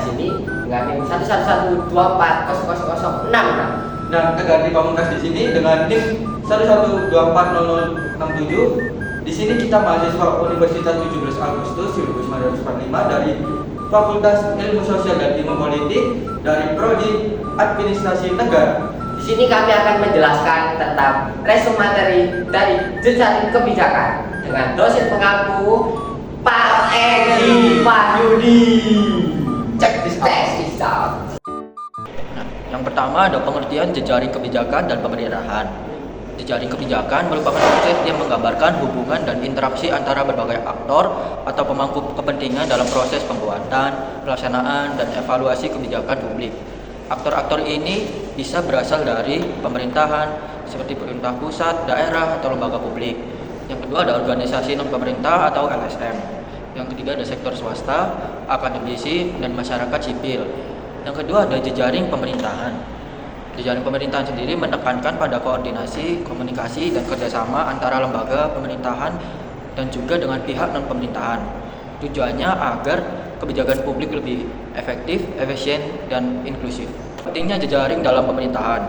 sini dengan NIM 111240006. Dan Tegardi Komunitas di sini dengan NIM 112400067. Di sini kita mahasiswa Universitas 17 Agustus 1945 dari Fakultas Ilmu Sosial dan Ilmu Politik dari Prodi Administrasi Negara. Di sini kami akan menjelaskan tentang resume materi dari jejaring kebijakan dengan dosen pengampu Pak Edi Wahyudi. Check this out. Yang pertama ada pengertian jejaring kebijakan dan pemerintahan. Jejaring kebijakan merupakan konsep yang menggambarkan hubungan dan interaksi antara berbagai aktor atau pemangku kepentingan dalam proses pembuatan, pelaksanaan, dan evaluasi kebijakan publik. Aktor-aktor ini bisa berasal dari pemerintahan seperti pemerintah pusat, daerah, atau lembaga publik. Yang kedua ada organisasi non-pemerintah atau LSM. Yang ketiga ada sektor swasta, akademisi, dan masyarakat sipil. Yang kedua ada jejaring pemerintahan. Jejaring pemerintahan sendiri menekankan pada koordinasi, komunikasi, dan kerjasama antara lembaga pemerintahan dan juga dengan pihak non-pemerintahan. Tujuannya agar kebijakan publik lebih efektif, efisien, dan inklusif. Pentingnya jejaring dalam pemerintahan.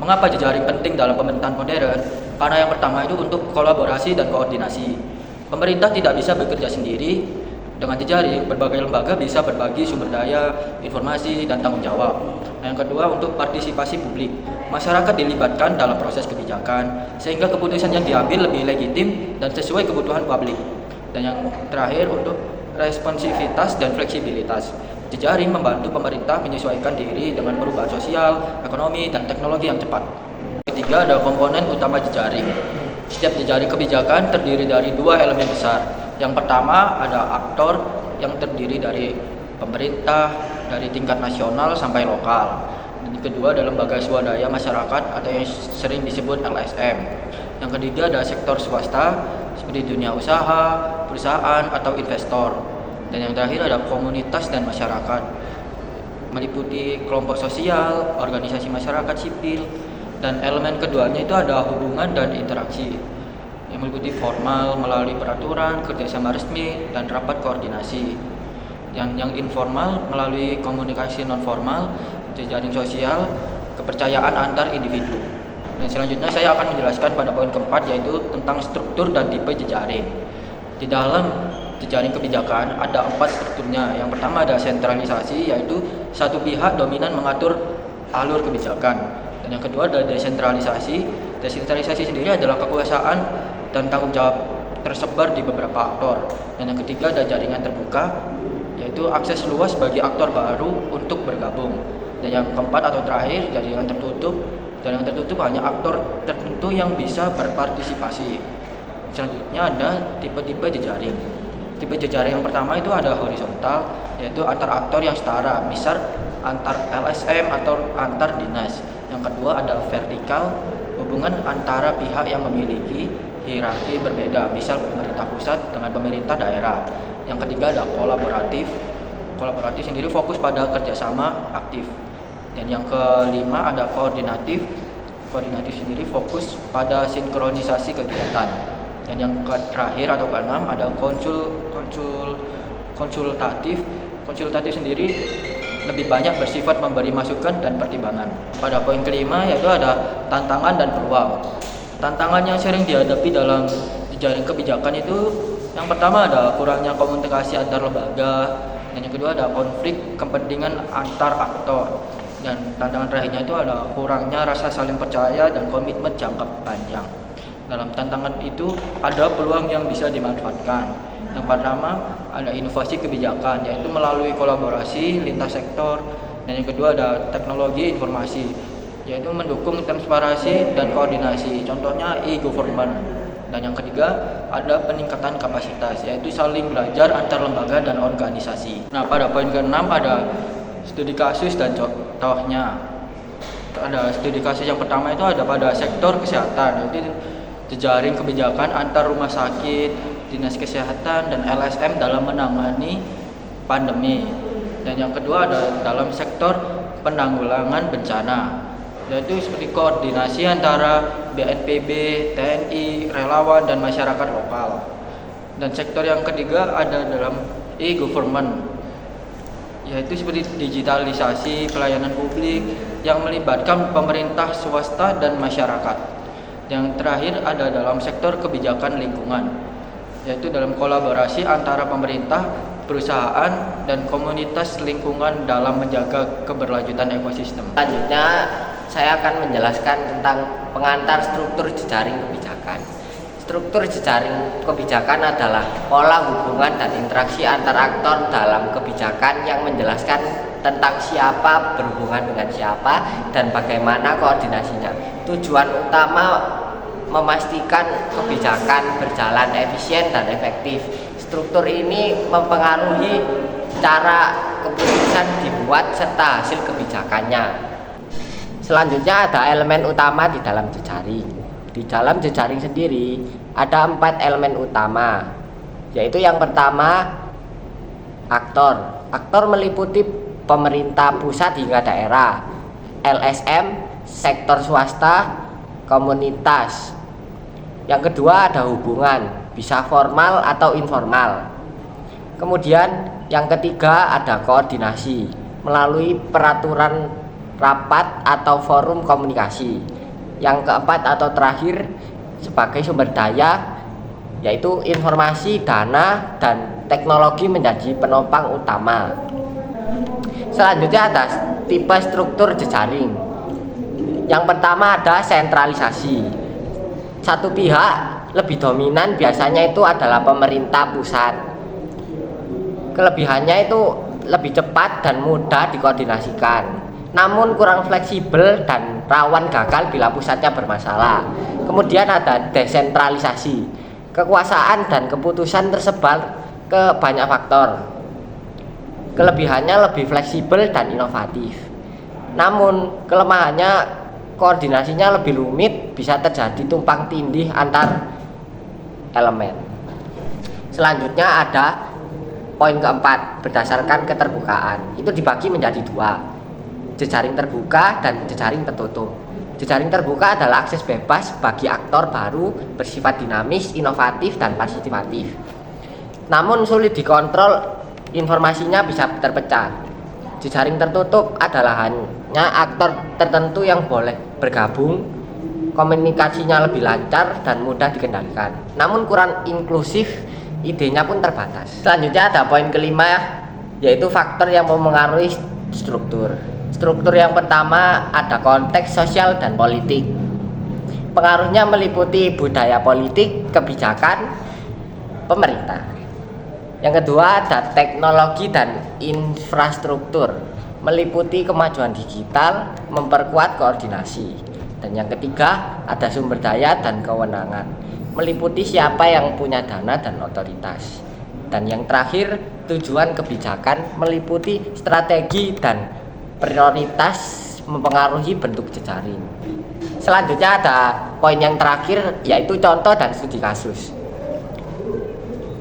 Mengapa jejaring penting dalam pemerintahan modern? Karena yang pertama itu untuk kolaborasi dan koordinasi. Pemerintah tidak bisa bekerja sendiri. Dengan jejaring, berbagai lembaga bisa berbagi sumber daya, informasi, dan tanggung jawab. Nah, yang kedua, untuk partisipasi publik. Masyarakat dilibatkan dalam proses kebijakan, sehingga keputusan yang diambil lebih legitim dan sesuai kebutuhan publik. Dan yang terakhir, untuk responsivitas dan fleksibilitas. Jejaring membantu pemerintah menyesuaikan diri dengan perubahan sosial, ekonomi, dan teknologi yang cepat. Ketiga, ada komponen utama jejaring. Setiap jejaring kebijakan terdiri dari dua elemen besar. Yang pertama ada aktor yang terdiri dari pemerintah dari tingkat nasional sampai lokal. Dan yang kedua ada lembaga swadaya masyarakat atau yang sering disebut LSM. Yang ketiga ada sektor swasta seperti dunia usaha, perusahaan atau investor. Dan yang terakhir ada komunitas dan masyarakat, meliputi kelompok sosial, organisasi masyarakat sipil, dan elemen keduanya itu ada hubungan dan interaksi yang meliputi formal melalui peraturan, kerjasama resmi, dan rapat koordinasi. Yang informal melalui komunikasi non formal, jejaring sosial, kepercayaan antar individu. Dan selanjutnya saya akan menjelaskan pada poin keempat, yaitu tentang struktur dan tipe jejaring. Di dalam jejaring kebijakan ada 4 strukturnya. Yang pertama ada sentralisasi, yaitu satu pihak dominan mengatur alur kebijakan. Dan yang kedua ada desentralisasi. Desentralisasi sendiri adalah kekuasaan dan tanggung jawab tersebar di beberapa aktor. Dan yang ketiga ada jaringan terbuka, yaitu akses luas bagi aktor baru untuk bergabung. Dan yang keempat atau terakhir jaringan tertutup. Jaringan tertutup hanya aktor tertentu yang bisa berpartisipasi. Selanjutnya ada tipe-tipe jejaring. Tipe jejaring yang pertama itu ada horizontal, yaitu antar aktor yang setara, misal antar LSM atau antar dinas. Yang kedua ada vertikal, hubungan antara pihak yang memiliki hierarki berbeda, misal pemerintah pusat dengan pemerintah daerah. Yang ketiga ada kolaboratif. Kolaboratif sendiri fokus pada kerjasama aktif. Dan yang kelima ada koordinatif. Koordinatif sendiri fokus pada sinkronisasi kegiatan. Dan yang terakhir atau keenam ada konsultatif. Konsultatif sendiri lebih banyak bersifat memberi masukan dan pertimbangan. Pada poin kelima yaitu ada tantangan dan peluang. Tantangan yang sering dihadapi dalam jejaring kebijakan itu yang pertama ada kurangnya komunikasi antar lembaga, dan yang kedua ada konflik kepentingan antar aktor, dan tantangan terakhirnya itu ada kurangnya rasa saling percaya dan komitmen jangka panjang. Dalam tantangan itu ada peluang yang bisa dimanfaatkan. Yang pertama ada inovasi kebijakan, yaitu melalui kolaborasi lintas sektor, dan yang kedua ada teknologi informasi, yaitu mendukung transparansi dan koordinasi, contohnya e-government. Dan yang ketiga ada peningkatan kapasitas, yaitu saling belajar antar lembaga dan organisasi. Nah, pada poin ke-6 ada studi kasus dan contohnya. Ada studi kasus yang pertama itu ada pada sektor kesehatan, yaitu jejaring kebijakan antar rumah sakit, dinas kesehatan, dan LSM dalam menangani pandemi. Dan yang kedua ada dalam sektor penanggulangan bencana, yaitu seperti koordinasi antara BNPB, TNI, relawan, dan masyarakat lokal. Dan sektor yang ketiga ada dalam e-government, yaitu seperti digitalisasi pelayanan publik yang melibatkan pemerintah, swasta, dan masyarakat. Yang terakhir ada dalam sektor kebijakan lingkungan, yaitu dalam kolaborasi antara pemerintah, perusahaan, dan komunitas lingkungan dalam menjaga keberlanjutan ekosistem. Selanjutnya saya akan menjelaskan tentang pengantar struktur jejaring kebijakan. Struktur jejaring kebijakan adalah pola hubungan dan interaksi antar aktor dalam kebijakan yang menjelaskan tentang siapa berhubungan dengan siapa dan bagaimana koordinasinya. Tujuan utama memastikan kebijakan berjalan efisien dan efektif. Struktur ini mempengaruhi cara keputusan dibuat serta hasil kebijakannya. Selanjutnya ada elemen utama di dalam jejaring. Di dalam jejaring sendiri ada 4 elemen utama, yaitu yang pertama aktor. Aktor meliputi pemerintah pusat hingga daerah, LSM, sektor swasta, komunitas. Yang kedua ada hubungan, bisa formal atau informal. Kemudian yang ketiga ada koordinasi melalui peraturan rapat atau forum komunikasi. Yang keempat atau terakhir sebagai sumber daya, yaitu informasi, dana, dan teknologi menjadi penopang utama. Selanjutnya ada tipe struktur jejaring. Yang pertama ada sentralisasi. Satu pihak lebih dominan, biasanya itu adalah pemerintah pusat. Kelebihannya itu lebih cepat dan mudah dikoordinasikan, namun kurang fleksibel dan rawan gagal bila pusatnya bermasalah. Kemudian ada desentralisasi. Kekuasaan dan keputusan tersebar ke banyak faktor. Kelebihannya lebih fleksibel dan inovatif, namun kelemahannya koordinasinya lebih rumit, bisa terjadi tumpang tindih antar elemen. Selanjutnya ada poin keempat, berdasarkan keterbukaan. Itu dibagi menjadi 2. Jejaring terbuka dan jejaring tertutup. Jejaring terbuka adalah akses bebas bagi aktor baru, bersifat dinamis, inovatif, dan partisipatif. Namun sulit dikontrol, informasinya bisa terpecah. Jejaring tertutup adalah hanya aktor tertentu yang boleh bergabung, komunikasinya lebih lancar dan mudah dikendalikan. Namun kurang inklusif, idenya pun terbatas. Selanjutnya ada poin kelima, yaitu faktor yang mempengaruhi struktur. Struktur yang pertama ada konteks sosial dan politik. Pengaruhnya meliputi budaya politik, kebijakan, pemerintah. Yang kedua ada teknologi dan infrastruktur, meliputi kemajuan digital, memperkuat koordinasi. Dan yang ketiga ada sumber daya dan kewenangan, meliputi siapa yang punya dana dan otoritas. Dan yang terakhir tujuan kebijakan, meliputi strategi dan prioritas, mempengaruhi bentuk jejaring. Selanjutnya ada poin yang terakhir, yaitu contoh dan studi kasus.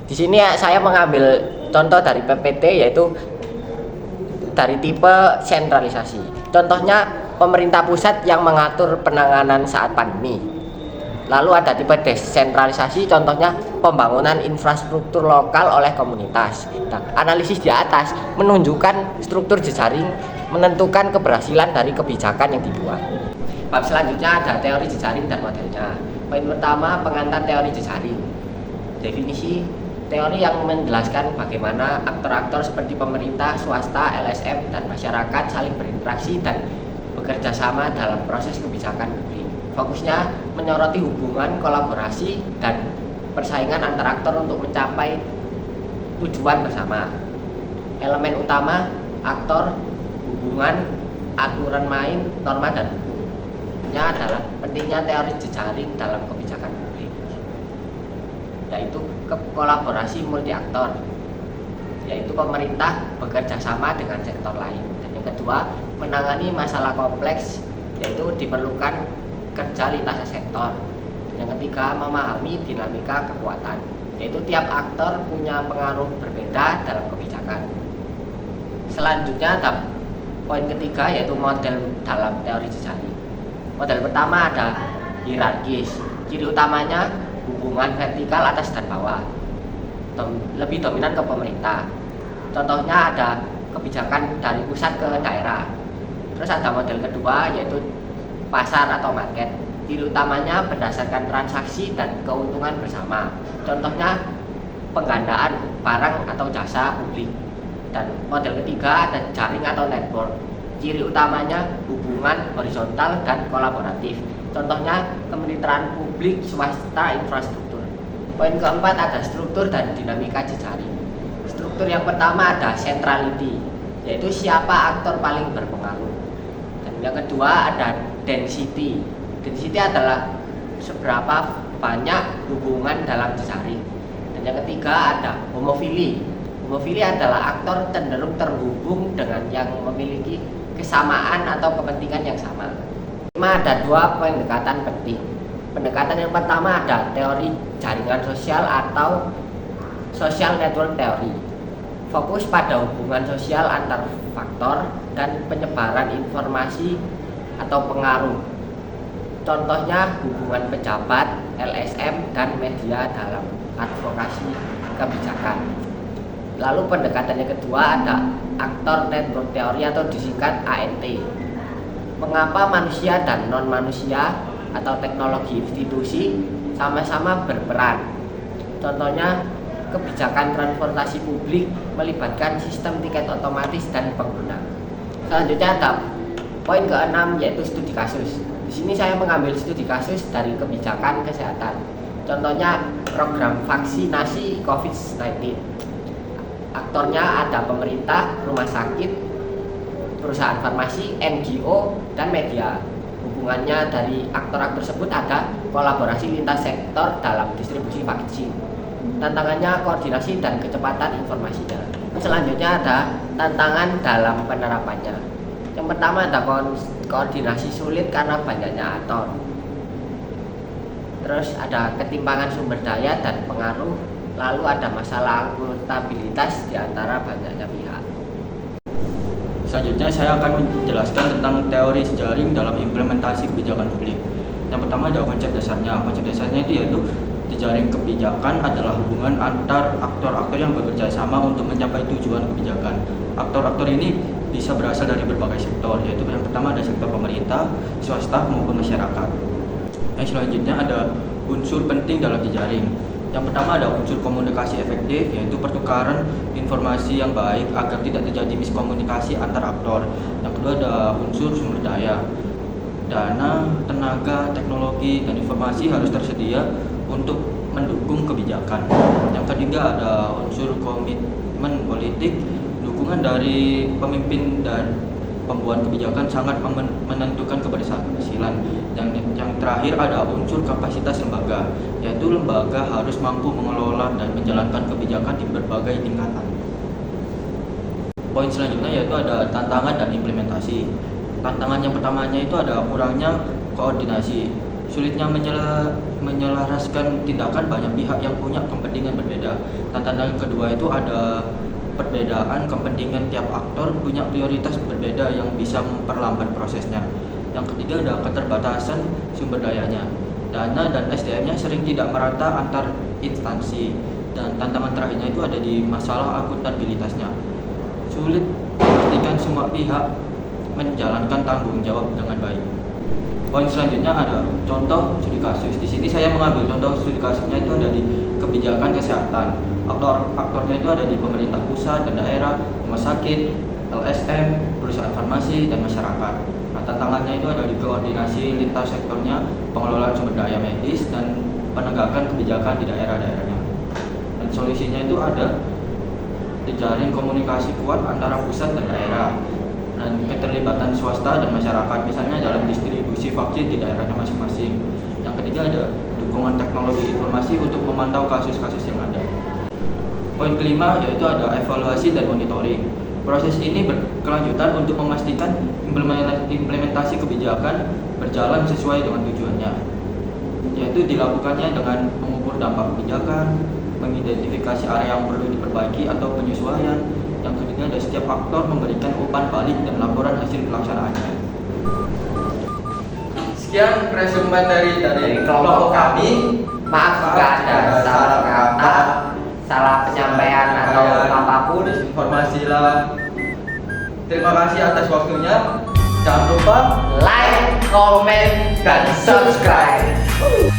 Di sini saya mengambil contoh dari PPT, yaitu dari tipe sentralisasi. Contohnya pemerintah pusat yang mengatur penanganan saat pandemi. Lalu ada tipe desentralisasi, contohnya pembangunan infrastruktur lokal oleh komunitas. Nah, analisis di atas menunjukkan struktur jejaring menentukan keberhasilan dari kebijakan yang dibuat. Bab selanjutnya ada teori jejaring dan modelnya. Poin pertama, pengantar teori jejaring. Definisi teori yang menjelaskan bagaimana aktor-aktor seperti pemerintah, swasta, LSM, dan masyarakat saling berinteraksi dan bekerja sama dalam proses kebijakan publik. Fokusnya menyoroti hubungan, kolaborasi, dan persaingan antar aktor untuk mencapai tujuan bersama. Elemen utama aktor, hubungan, aturan main, norma, dan hukumnya adalah pentingnya teori jejaring dalam kebijakan publik, yaitu kolaborasi multi aktor, yaitu pemerintah bekerja sama dengan sektor lain. Dan yang kedua, menangani masalah kompleks, yaitu diperlukan kerja lintas sektor. Yang ketiga, memahami dinamika kekuatan, yaitu tiap aktor punya pengaruh berbeda dalam kebijakan. Selanjutnya ada poin ketiga, yaitu model dalam teori jejaring. Model pertama ada hierarkis. Ciri utamanya hubungan vertikal atas dan bawah, lebih dominan ke pemerintah. Contohnya ada kebijakan dari pusat ke daerah. Terus ada model kedua yaitu pasar atau market. Ciri utamanya berdasarkan transaksi dan keuntungan bersama. Contohnya penggandaan barang atau jasa publik. Dan model ketiga ada jaring atau network. Ciri utamanya hubungan horizontal dan kolaboratif. Contohnya kemitraan publik, swasta, infrastruktur. Poin keempat ada struktur dan dinamika jejaring. Struktur yang pertama ada centrality, yaitu siapa aktor paling berpengaruh. Dan yang kedua ada density. Density adalah seberapa banyak hubungan dalam jejaring. Dan yang ketiga ada homofili. Homofili adalah aktor cenderung terhubung dengan yang memiliki kesamaan atau kepentingan yang sama. Ada dua pendekatan penting. Pendekatan yang pertama ada teori jaringan sosial atau social network theory. Fokus pada hubungan sosial antar faktor dan penyebaran informasi atau pengaruh. Contohnya hubungan pejabat, LSM, dan media dalam advokasi kebijakan. Lalu pendekatan yang kedua ada aktor network theory atau disingkat ANT. Mengapa manusia dan non-manusia atau teknologi institusi sama-sama berperan? Contohnya kebijakan transportasi publik melibatkan sistem tiket otomatis dan pengguna. Selanjutnya ada poin ke-6 yaitu studi kasus. Di sini saya mengambil studi kasus dari kebijakan kesehatan. Contohnya program vaksinasi COVID-19. Aktornya ada pemerintah, rumah sakit, perusahaan farmasi, NGO, dan media. Hubungannya dari aktor-aktor tersebut ada kolaborasi lintas sektor dalam distribusi vaksin. Tantangannya koordinasi dan kecepatan informasinya. Selanjutnya ada tantangan dalam penerapannya. Yang pertama ada koordinasi sulit karena banyaknya aktor. Terus ada ketimpangan sumber daya dan pengaruh. Lalu ada masalah akuntabilitas di antara banyaknya pihak. Selanjutnya saya akan menjelaskan tentang teori jejaring dalam implementasi kebijakan publik. Yang pertama ada konsep dasarnya. Konsep dasarnya itu yaitu jejaring kebijakan adalah hubungan antar aktor-aktor yang bekerja sama untuk mencapai tujuan kebijakan. Aktor-aktor ini bisa berasal dari berbagai sektor, yaitu yang pertama ada sektor pemerintah, swasta maupun masyarakat. Yang selanjutnya ada unsur penting dalam jejaring. Yang pertama ada unsur komunikasi efektif, yaitu pertukaran informasi yang baik agar tidak terjadi miskomunikasi antar aktor. Yang kedua ada unsur sumber daya. Dana, tenaga, teknologi, dan informasi harus tersedia untuk mendukung kebijakan. Yang ketiga ada unsur komitmen politik. Dukungan dari pemimpin dan pembuat kebijakan sangat menentukan keberhasilan. Yang terakhir ada unsur kapasitas lembaga, yaitu lembaga harus mampu mengelola dan menjalankan kebijakan di berbagai tingkatan. Poin selanjutnya yaitu ada tantangan dan implementasi. Tantangan yang pertamanya itu ada kurangnya koordinasi, sulitnya menyelaraskan tindakan banyak pihak yang punya kepentingan berbeda. Tantangan kedua itu ada perbedaan kepentingan tiap aktor punya prioritas berbeda yang bisa memperlambat prosesnya. Yang ketiga ada keterbatasan sumber dayanya. Dana dan SDM-nya sering tidak merata antar instansi. Dan tantangan terakhirnya itu ada di masalah akuntabilitasnya. Sulit memastikan semua pihak menjalankan tanggung jawab dengan baik. Poin selanjutnya ada contoh studi kasus. Di sini saya mengambil contoh studi kasusnya itu ada di kebijakan kesehatan. Aktornya itu ada di pemerintah pusat dan daerah, rumah sakit, LSM, perusahaan farmasi, dan masyarakat. Nah, tantangannya itu ada di koordinasi lintas sektornya, pengelolaan sumber daya medis, dan penegakan kebijakan di daerah-daerahnya. Dan solusinya itu ada jejaring komunikasi kuat antara pusat dan daerah, dan keterlibatan swasta dan masyarakat, misalnya dalam distribusi vaksin di daerahnya masing-masing. Yang ketiga ada dukungan teknologi informasi untuk memantau kasus-kasus yang ada. Poin kelima yaitu ada evaluasi dan monitoring. Proses ini berkelanjutan untuk memastikan implementasi kebijakan berjalan sesuai dengan tujuannya, yaitu dilakukannya dengan mengukur dampak kebijakan, mengidentifikasi area yang perlu diperbaiki atau penyesuaian. Yang ketiga ada setiap aktor memberikan umpan balik dan laporan hasil pelaksanaannya. Sekian resumen dari kelompok kami. Maaf jika ada salah kata, salah penyampaian atau apapun. Informasi lah Terima kasih atas waktunya. Jangan lupa Like, comment, dan subscribe.